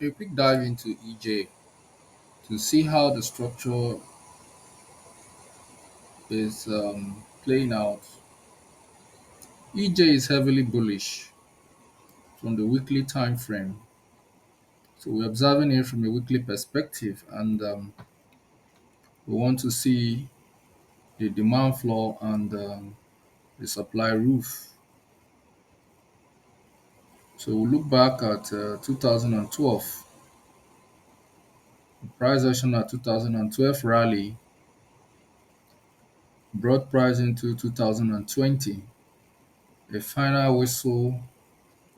A quick dive into EJ to see how the structure is playing out. EJ is heavily bullish from the weekly time frame. So we're observing it from a weekly perspective, and we want to see the demand floor and the supply roof. So we look back at 2012, the price action at 2012 rally brought price into 2020, a final whistle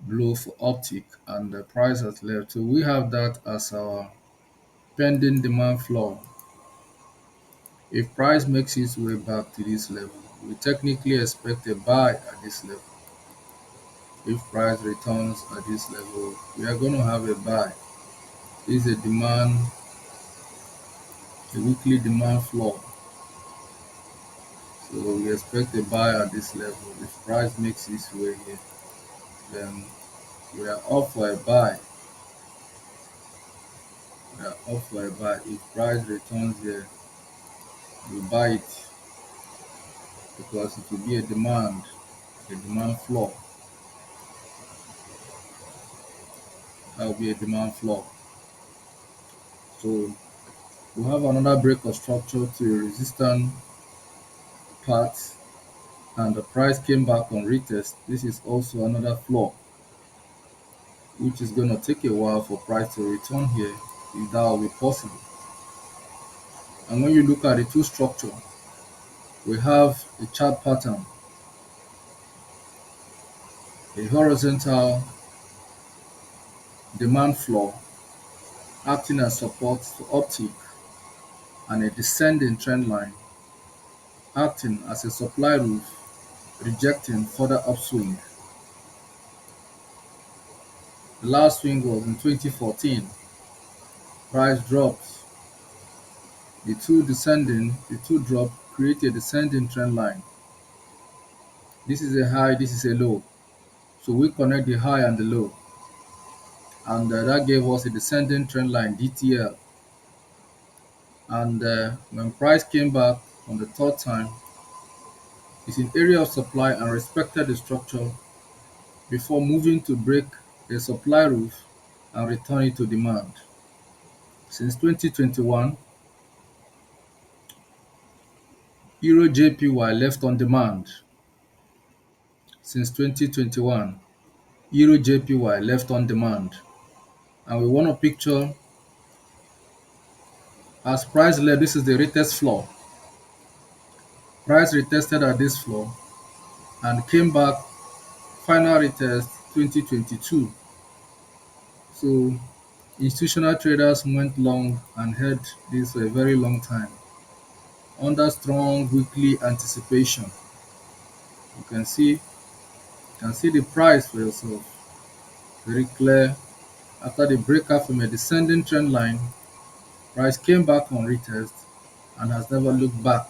blow for uptick, and the price has left. So we have that as our pending demand floor. If price makes its way back to this level, we technically expect a buy at this level. If price returns at this level, we are going to have a buy. This is a demand, a weekly demand floor. So we expect a buy at this level. If price makes its way here, then we are off for a buy. We are off for a buy. If price returns here, we buy it because it will be a demand floor. That will be a demand floor. So we have another break of structure to a resistance part, and the price came back on retest. This is also another floor, which is going to take a while for price to return here if that will be possible. And when you look at the two structure, we have a chart pattern, a horizontal demand floor acting as support to uptick, and a descending trend line acting as a supply roof rejecting further upswing. The last swing was in 2014. Price dropped. The two drop create a descending trend line. This is a high, this is a low. So we connect the high and the low. And that gave us a descending trend line, DTL. And when price came back on the third time, it's in area of supply and respected the structure before moving to break the supply roof and return it to demand. Since 2021, Eurjpy left on demand. Since 2021, Eurjpy left on demand. And we want to picture as price left, this is the retest floor. Price retested at this floor and came back, final retest 2022. So institutional traders went long and held this for a very long time under strong weekly anticipation. You can see the price for yourself. Very clear. After the breakout from a descending trend line, price came back on retest and has never looked back.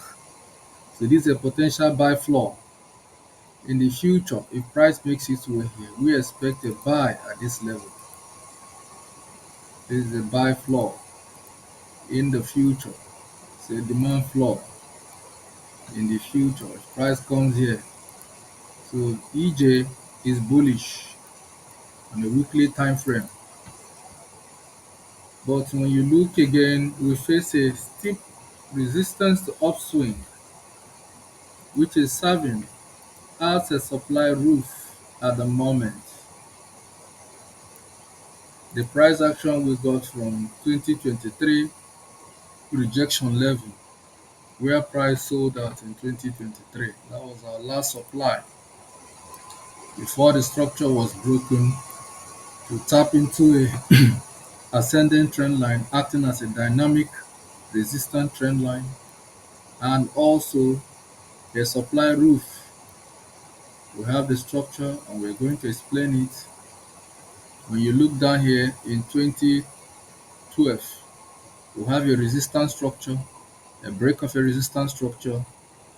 So this is a potential buy floor. In the future, if price makes its way here, we expect a buy at this level. This is a buy floor in the future. It's a demand floor in the future. If price comes here, so EJ is bullish on a weekly time frame. But when you look again, we face a steep resistance to upswing, which is serving as a supply roof at the moment. The price action we got from 2023 rejection level, where price sold out in 2023. That was our last supply before the structure was broken to tap into a ascending trend line acting as a dynamic resistant trend line and also a supply roof. We have the structure and we're going to explain it. When you look down here in 2012, we have a resistance structure, a break of a resistance structure,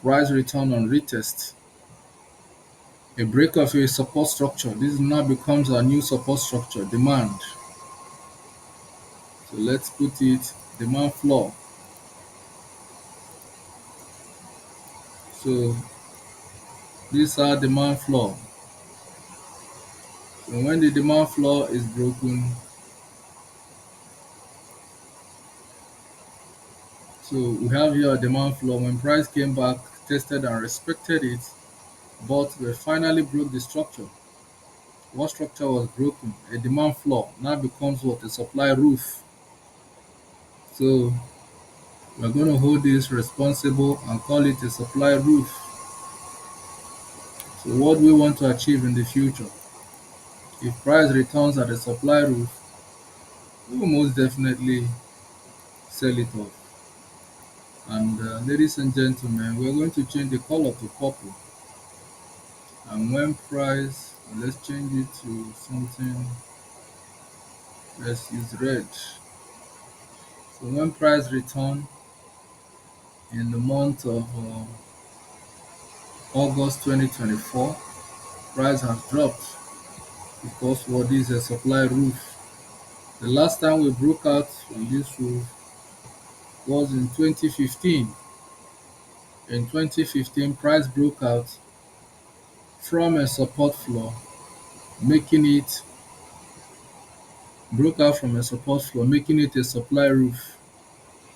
price return on retest, a break of a support structure. This now becomes our new support structure, demand. So let's put it demand floor. So these are demand floor. So when the demand floor is broken, so we have here a demand floor. When price came back, tested and respected it, but we finally broke the structure. What structure was broken? A demand floor now becomes what? A supply roof. So we're going to hold this responsible and call it a supply roof. So what we want to achieve in the future, if price returns at the supply roof, we will most definitely sell it off. And ladies and gentlemen, we're going to change the color to purple. And when price, let's change it to something, let's use red. So when price return in the month of August 2024, price has dropped because what is a supply roof. The last time we broke out from this roof was in 2015. In 2015, price broke out from a support floor, making it making it a supply roof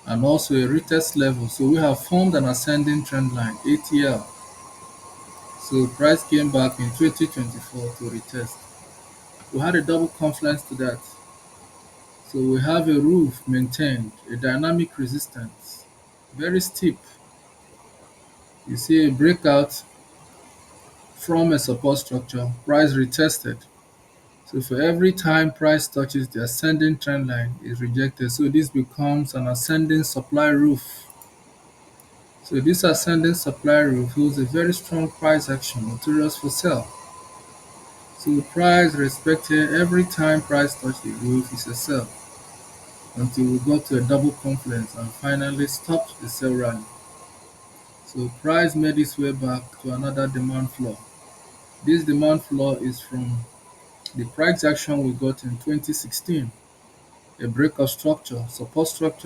and also a retest level. So we have formed an ascending trend line, ATL. So price came back in 2024 to retest. We had a double confluence to that. So we have a roof maintained, a dynamic resistance, very steep. You see a breakout from a support structure, price retested. So for every time price touches the ascending trend line is rejected. So this becomes an ascending supply roof. So this ascending supply roof holds a very strong price action, notorious for sell. So price respected every time price touches the roof is a sell until we got to a double confluence and finally stopped the sell rally. So price made its way back to another demand floor. This demand floor is from the price action we got in 2016. A break of structure,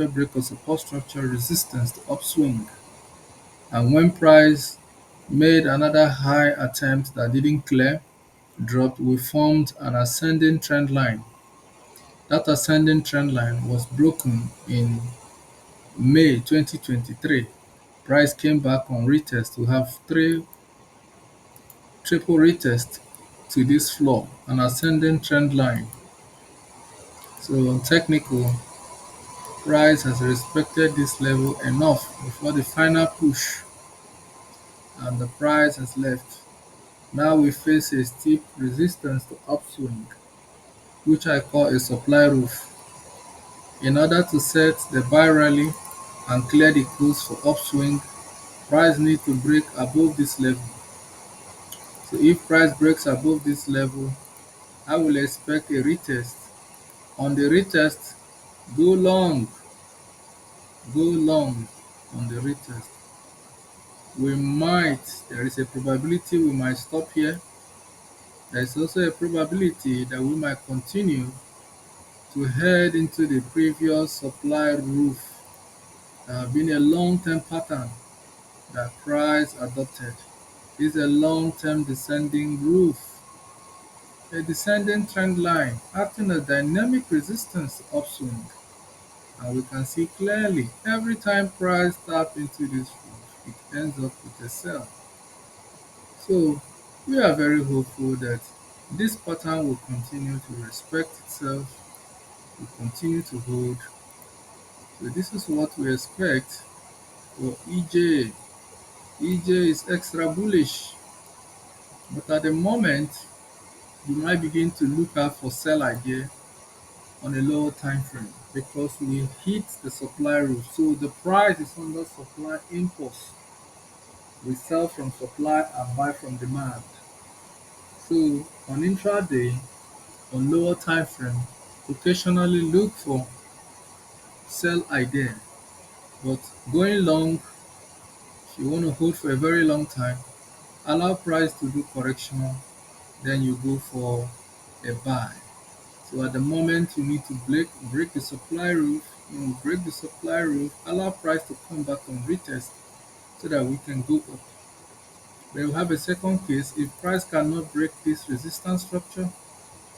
break of support structure, resistance to upswing. And when price made another high attempt that didn't clear, dropped, we formed an ascending trend line. That ascending trend line was broken in May 2023. Price came back on retest. We have three triple retest to this floor, an ascending trend line. So on technical, price has respected this level enough before the final push and the price has left. Now we face a steep resistance to upswing, which I call a supply roof. In order to set the buy rally and clear the course for upswing, price need to break above this level. So if price breaks above this level, I will expect a retest. On the retest, go long, on the retest. There is a probability we might stop here. There is also a probability that we might continue to head into the previous supply roof. There have been a long-term pattern that price adopted. This is a long-term descending roof, a descending trend line acting as dynamic resistance to upswing. And we can see clearly every time price tap into this roof, it ends up with a sell. So we are very hopeful that this pattern will continue to respect itself, will continue to hold. So this is what we expect for EJ. EJ is extra bullish, but at the moment, you might begin to look out for sell idea on a lower time frame because we hit the supply roof. So the price is under supply impulse. We sell from supply and buy from demand. So on intraday, on lower time frame, occasionally look for sell idea. But going long, if you want to hold for a very long time, allow price to do correction, then you go for a buy. So at the moment you need to break the supply roof. When we break the supply roof, allow price to come back on retest so that we can go up. Then we have a second case. If price cannot break this resistance structure,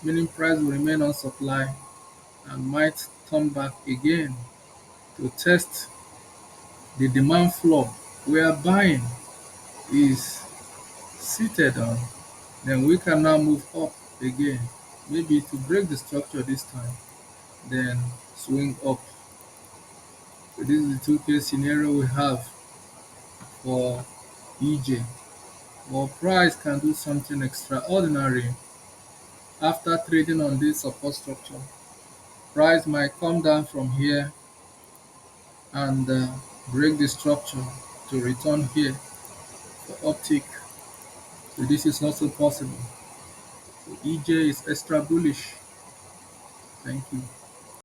meaning price will remain on supply and might come back again to test the demand floor where buying is seated on, then we can now move up again, maybe to break the structure this time, then swing up. So this is the two-case scenario we have for EJ. But price can do something extraordinary after trading on this support structure. Price might come down from here and break the structure to return here for uptick. So this is also possible. So EJ is extra bullish. Thank you.